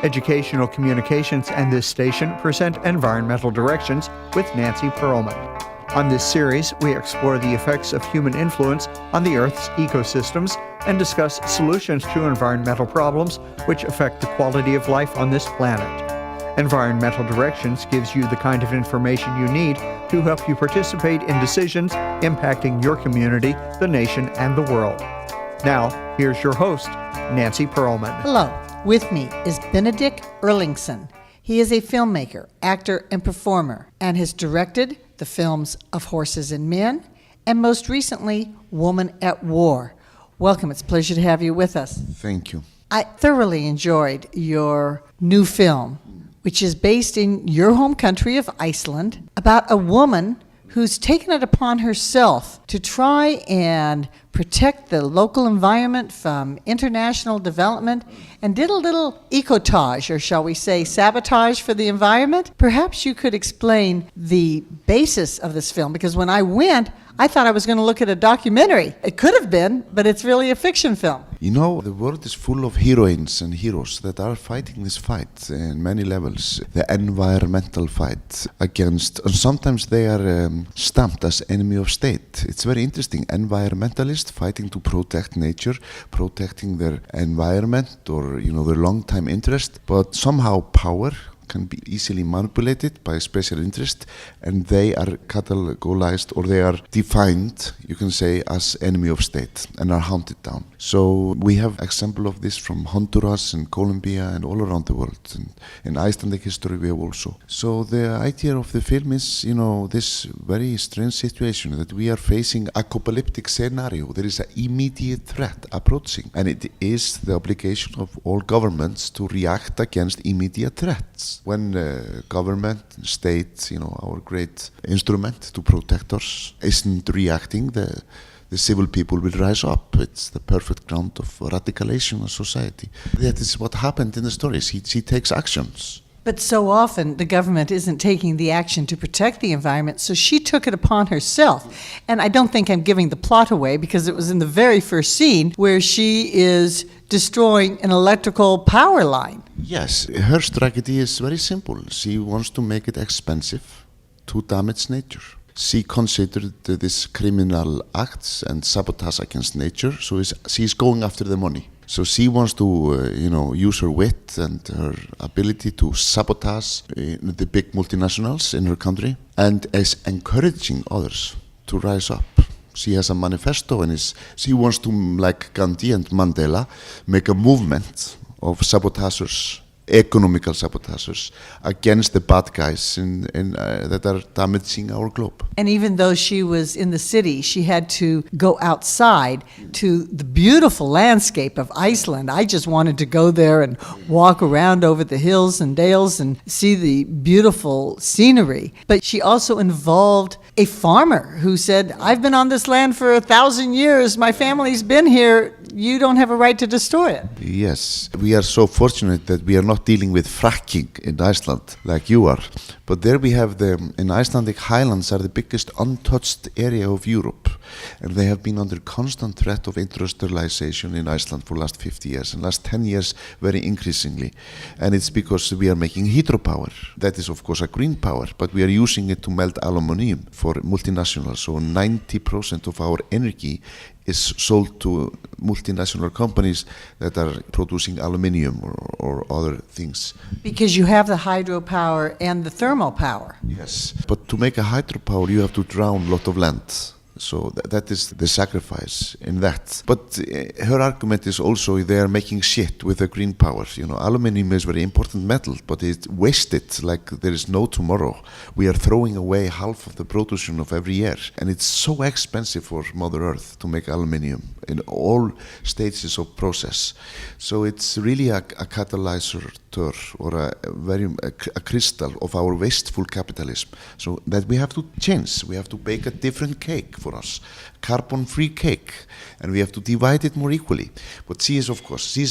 Educational Communications and this station present Environmental Directions with Nancy Perlman. On this series, we explore the effects of human influence on the Earth's ecosystems and discuss solutions to environmental problems which affect the quality of life on this planet. Environmental Directions gives you the kind of information you need to help you participate in decisions impacting your community, the nation, and the world. Now, here's your host, Nancy Perlman. Hello. With me is Benedikt Erlingsson. He is a filmmaker, actor, and performer, and has directed the films Of Horses and Men, and most recently, Woman at War. Welcome. It's a pleasure to have you with us. Thank you. I thoroughly enjoyed your new film, which is based in your home country of Iceland, about a woman who's taken it upon herself to try and protect the local environment from international development and did a little ecotage, or shall we say sabotage for the environment. Perhaps you could explain the basis of this film, because when I went, I thought I was going to look at a documentary. It could have been, but it's really a fiction film. You know, the world is full of heroines and heroes that are fighting this fight in many levels. The environmental fight against, and sometimes they are stamped as enemy of state. It's very interesting. Environmentalists fighting to protect nature, protecting their environment or, their long-time interest, but somehow power can be easily manipulated by special interest, and they are categorized, or they are defined, you can say, as enemy of state and are hunted down. So we have example of this from Honduras and Colombia and all around the world. And in Icelandic history we have also. So the idea of the film is, this very strange situation that we are facing a apocalyptic scenario. There is an immediate threat approaching, and it is the obligation of all governments to react against immediate threats. When government, state, our great instrument to protect us, isn't reacting, the civil people will rise up. It's the perfect ground of radicalization of society. That is what happened in the stories. She takes actions. But so often the government isn't taking the action to protect the environment, so she took it upon herself. And I don't think I'm giving the plot away, because it was in the very first scene where she is destroying an electrical power line. Yes, her strategy is very simple. She wants to make it expensive to damage nature. She considered this criminal acts and sabotage against nature, so she's going after the money. So she wants to, use her wit and her ability to sabotage the big multinationals in her country, and is encouraging others to rise up. She has a manifesto, and she wants to, like Gandhi and Mandela, make a movement of sabotagers, economical sabotagers, against the bad guys that are damaging our globe. And even though she was in the city, she had to go outside to the beautiful landscape of Iceland. I just wanted to go there and walk around over the hills and dales and see the beautiful scenery. But she also involved a farmer who said, I've been on this land for 1,000 years. My family's been here. You don't have a right to destroy it. Yes, we are so fortunate that we are not dealing with fracking in Iceland like you are. But there we have in Icelandic highlands are the biggest untouched area of Europe. And they have been under constant threat of industrialization in Iceland for the last 50 years. And last 10 years, very increasingly. And it's because we are making hydropower. That is, of course, a green power. But we are using it to melt aluminium for multinationals. So 90% of our energy is sold to multinational companies that are producing aluminium or other things. Because you have the hydropower and the thermal power. Yes, but to make a hydropower, you have to drown a lot of land. So that is the sacrifice in that. But her argument is also they are making shit with the green power. Aluminium is a very important metal, but it's wasted like there is no tomorrow. We are throwing away half of the production of every year. And it's so expensive for Mother Earth to make aluminium in all stages of process. So it's really a catalyzer or a crystal of our wasteful capitalism. So that we have to change. We have to bake a different cake for us, carbon-free cake, and we have to divide it more equally. But she's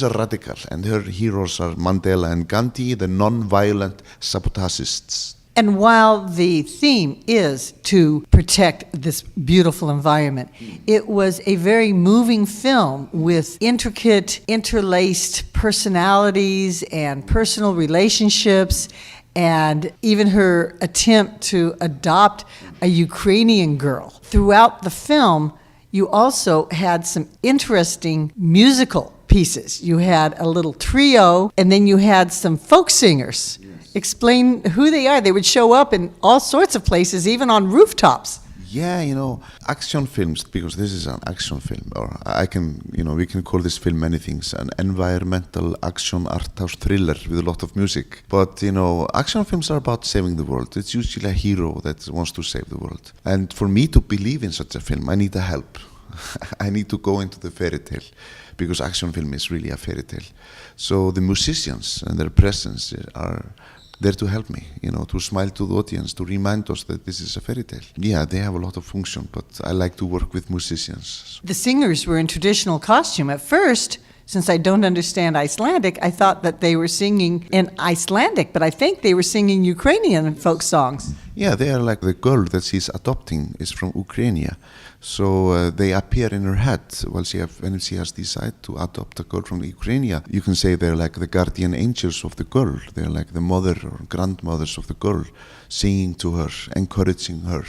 a radical, and her heroes are Mandela and Gandhi, the non-violent sabotagists. And while the theme is to protect this beautiful environment, it was a very moving film with intricate, interlaced personalities and personal relationships, and even her attempt to adopt a Ukrainian girl. Throughout the film, you also had some interesting musical pieces. You had a little trio, and then you had some folk singers. Yes. Explain who they are. They would show up in all sorts of places, even on rooftops. Yeah, action films, because this is an action film, or we can call this film many things, an environmental action art house thriller with a lot of music. But, action films are about saving the world. It's usually a hero that wants to save the world. And for me to believe in such a film, I need a help. I need to go into the fairy tale, because action film is really a fairy tale. So the musicians and their presence are there to help me, to smile to the audience, to remind us that this is a fairy tale. Yeah, they have a lot of function, but I like to work with musicians. The singers were in traditional costume. At first, since I don't understand Icelandic, I thought that they were singing in Icelandic, but I think they were singing Ukrainian folk songs. Yeah, they are like the girl that she's adopting is from Ukraine. So they appear in her head when she has decided to adopt a girl from Ukraine. You can say they're like the guardian angels of the girl. They're like the mother or grandmothers of the girl, singing to her, encouraging her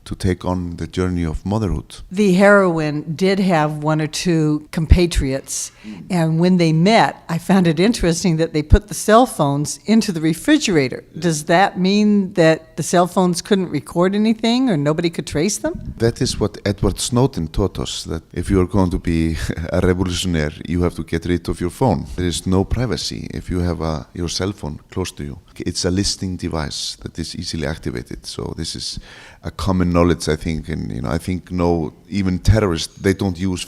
to take on the journey of motherhood. The heroine did have one or two compatriots, and when they met, I found it interesting that they put the cell phones into the refrigerator. Does that mean that the cell phones couldn't record anything or nobody could trace them? That is what Edward Snowden taught us, that if you are going to be a revolutionary, you have to get rid of your phone. There is no privacy if you have your cell phone close to you. It's a listening device that is easily activated, so this is a common knowledge, I think, and I think even terrorists, they don't use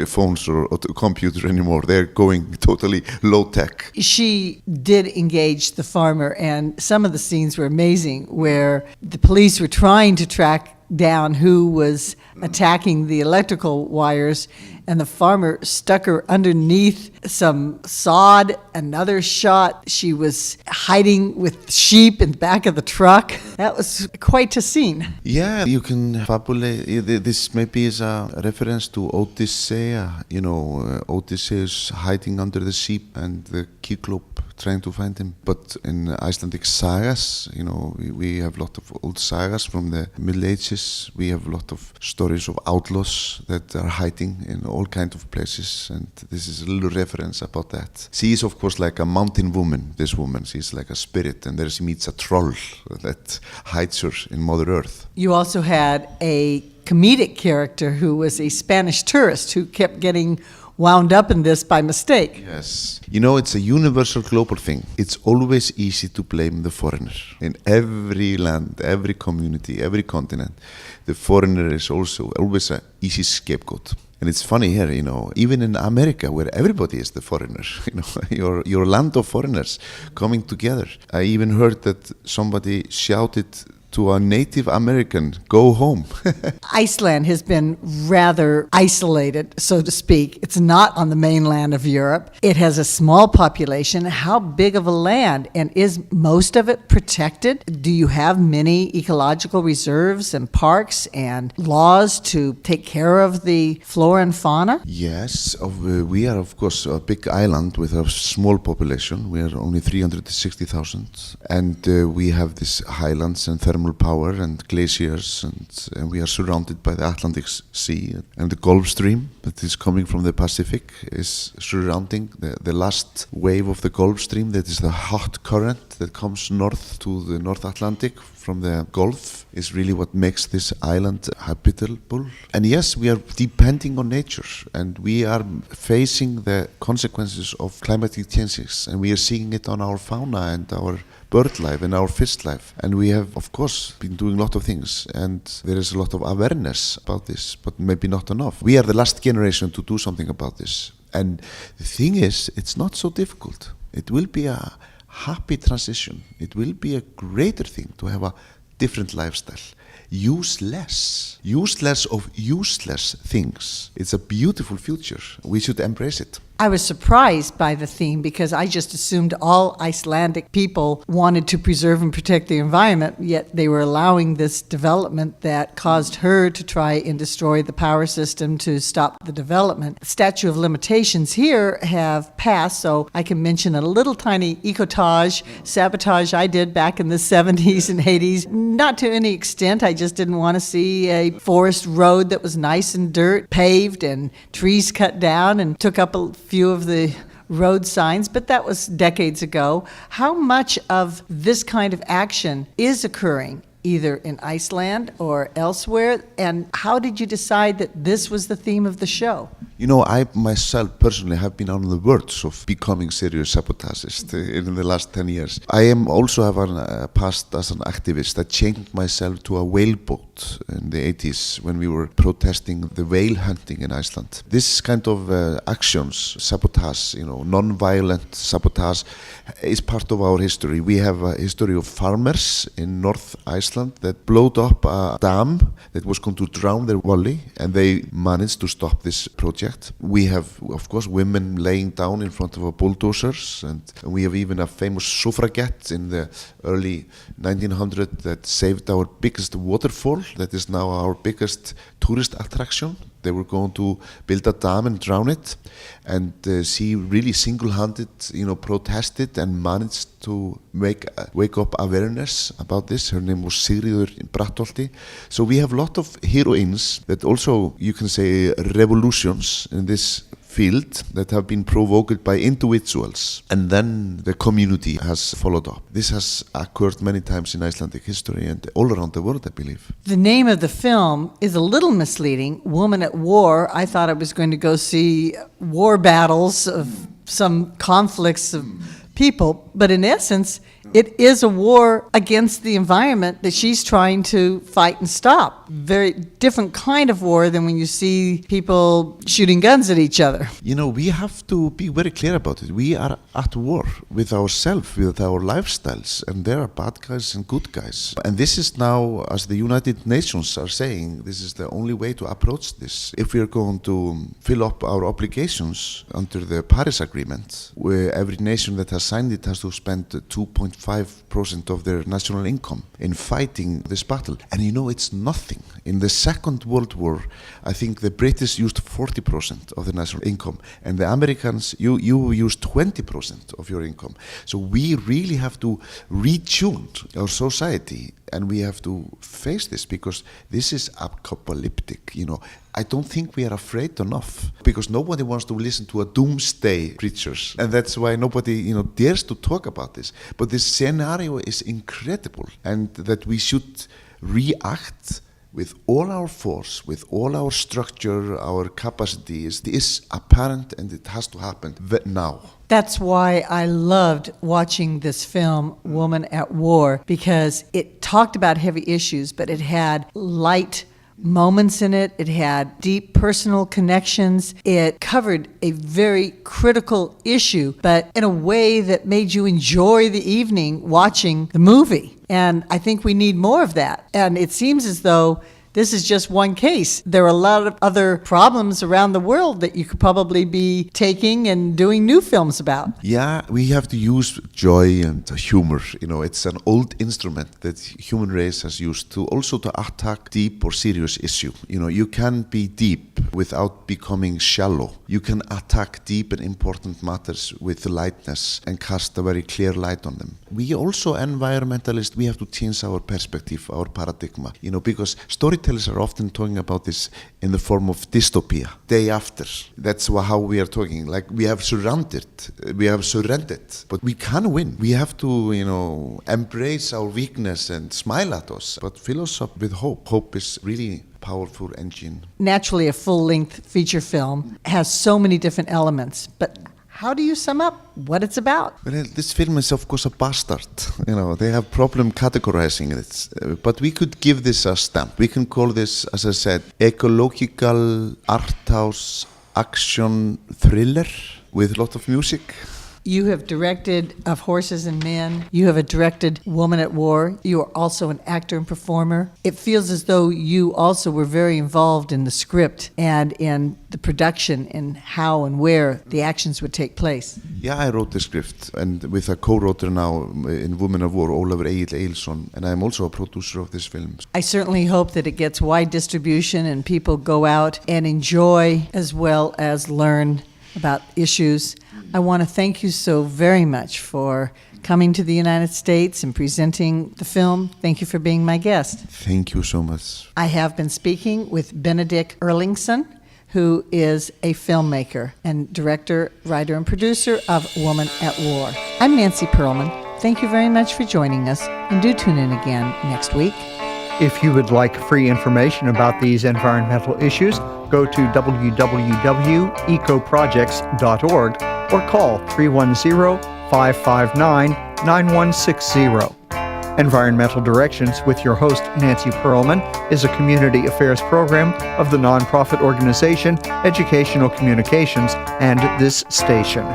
phones or computer anymore. They're going totally low tech. She did engage the farmer, and some of the scenes were amazing, where the police were trying to track down who was attacking the electrical wires, and the farmer stuck her underneath some sod. Another shot, she was hiding with sheep in the back of the truck. That was quite a scene. Yeah, you can fabulate. This maybe is a reference to Odyssey. Odysseus hiding under the sheep and the Cyclope trying to find him. But in Icelandic sagas, we have a lot of old sagas from the Middle Ages. We have a lot of stories of outlaws that are hiding in all kinds of places, and this is a little reference about that. She is, of course, like a mountain woman, this woman. She's like a spirit, and there she meets a troll that hides her in Mother Earth. You also had a comedic character who was a Spanish tourist who kept getting wound up in this by mistake. Yes. It's a universal global thing. It's always easy to blame the foreigner. In every land, every community, every continent, the foreigner is also always an easy scapegoat. And it's funny here, even in America, where everybody is the foreigner, your land of foreigners coming together. I even heard that somebody shouted to a Native American, go home. Iceland has been rather isolated, so to speak. It's not on the mainland of Europe. It has a small population. How big of a land? And is most of it protected? Do you have many ecological reserves and parks and laws to take care of the flora and fauna? Yes, we are, of course, a big island with a small population. We are only 360,000. And we have these highlands and thermal power and glaciers, and we are surrounded by the Atlantic Sea, and the Gulf Stream that is coming from the Pacific is surrounding the last wave of the Gulf Stream. That is the hot current that comes north to the North Atlantic from the Gulf is really what makes this island habitable. And yes, we are depending on nature, and we are facing the consequences of climatic changes, and we are seeing it on our fauna and our bird life and our fish life. And we have, of course, been doing a lot of things, and there is a lot of awareness about this, but maybe not enough. We are the last generation to do something about this. And the thing is, it's not so difficult. It will be a happy transition. It will be a greater thing to have a different lifestyle. Use less of useless things. It's a beautiful future. We should embrace it. I was surprised by the theme because I just assumed all Icelandic people wanted to preserve and protect the environment, yet they were allowing this development that caused her to try and destroy the power system to stop the development. Statute of limitations here have passed, so I can mention a little tiny sabotage I did back in the 70s and 80s. Not to any extent, I just didn't want to see a forest road that was nice and dirt paved and trees cut down, and took up a few of the road signs, but that was decades ago. How much of this kind of action is occurring either in Iceland or elsewhere, and how did you decide that this was the theme of the show? You know, I myself personally have been on the verge of becoming serious sabotagist in the last 10 years. I am also have a past as an activist. I changed myself to a whale boat in the 80s when we were protesting the whale hunting in Iceland. This kind of actions, sabotage, non-violent sabotage, is part of our history. We have a history of farmers in North Iceland that blowed up a dam that was going to drown their valley, and they managed to stop this project. We have, of course, women laying down in front of a bulldozers, and we have even a famous suffragette in the early 1900s that saved our biggest waterfall, that is now our biggest tourist attraction. They were going to build a dam and drown it, and she really single-handed, protested and managed to wake up awareness about this. Her name was Sigríður Brattholti. So we have a lot of heroines that also, you can say, revolutions in this field that have been provoked by individuals, and then the community has followed up. This has occurred many times in Icelandic history and all around the world, I believe. The name of the film is a little misleading, Woman at War. I thought I was going to go see war battles of some conflicts of people, but in essence, it is a war against the environment that she's trying to fight and stop. Very different kind of war than when you see people shooting guns at each other. We have to be very clear about it. We are at war with ourselves, with our lifestyles, and there are bad guys and good guys. And this is now, as the United Nations are saying, this is the only way to approach this. If we are going to fill up our obligations under the Paris Agreement, where every nation that has signed it has to spend 2.5% of their national income in fighting this battle. And it's nothing. In the Second World War, I think the British used 40% of the national income, and the Americans, you use 20% of your income. So we really have to retune our society, and we have to face this, because this is apocalyptic. I don't think we are afraid enough, because nobody wants to listen to a doomsday preachers, and that's why nobody dares to talk about this. But this scenario is incredible, and that we should react with all our force, with all our structure, our capacity is apparent, and it has to happen now. That's why I loved watching this film, Woman at War, because it talked about heavy issues, but it had light moments in it. It had deep personal connections. It covered a very critical issue, but in a way that made you enjoy the evening watching the movie. And I think we need more of that. And it seems as though this is just one case. There are a lot of other problems around the world that you could probably be taking and doing new films about. Yeah, we have to use joy and humor. It's an old instrument that human race has used to attack deep or serious issue. You can be deep without becoming shallow. You can attack deep and important matters with lightness and cast a very clear light on them. We also, environmentalists, we have to change our perspective, our paradigm, because storytellers are often talking about this in the form of dystopia. Day after, that's how we are talking. Like we have surrendered, but we can win. We have to, embrace our weakness and smile at us, but fill us up with hope. Hope is really powerful engine. Naturally, a full-length feature film has so many different elements, but how do you sum up what it's about? Well, this film is, of course, a bastard. They have problem categorizing it. But we could give this a stamp. We can call this, as I said, ecological art house action thriller with a lot of music. You have directed Of Horses and Men. You have directed Woman at War. You are also an actor and performer. It feels as though you also were very involved in the script and in the production and how and where the actions would take place. Yeah, I wrote the script, and with a co-writer now in Woman of War, Benedikt Erlingsson, and I'm also a producer of this film. I certainly hope that it gets wide distribution and people go out and enjoy as well as learn about issues. I want to thank you so very much for coming to the United States and presenting the film. Thank you for being my guest. Thank you so much. I have been speaking with Benedikt Erlingsson, who is a filmmaker and director, writer, and producer of Woman at War. I'm Nancy Perlman. Thank you very much for joining us, and do tune in again next week. If you would like free information about these environmental issues, go to www.ecoprojects.org or call 310-559-9160. Environmental Directions with your host, Nancy Perlman, is a community affairs program of the nonprofit organization Educational Communications and this station.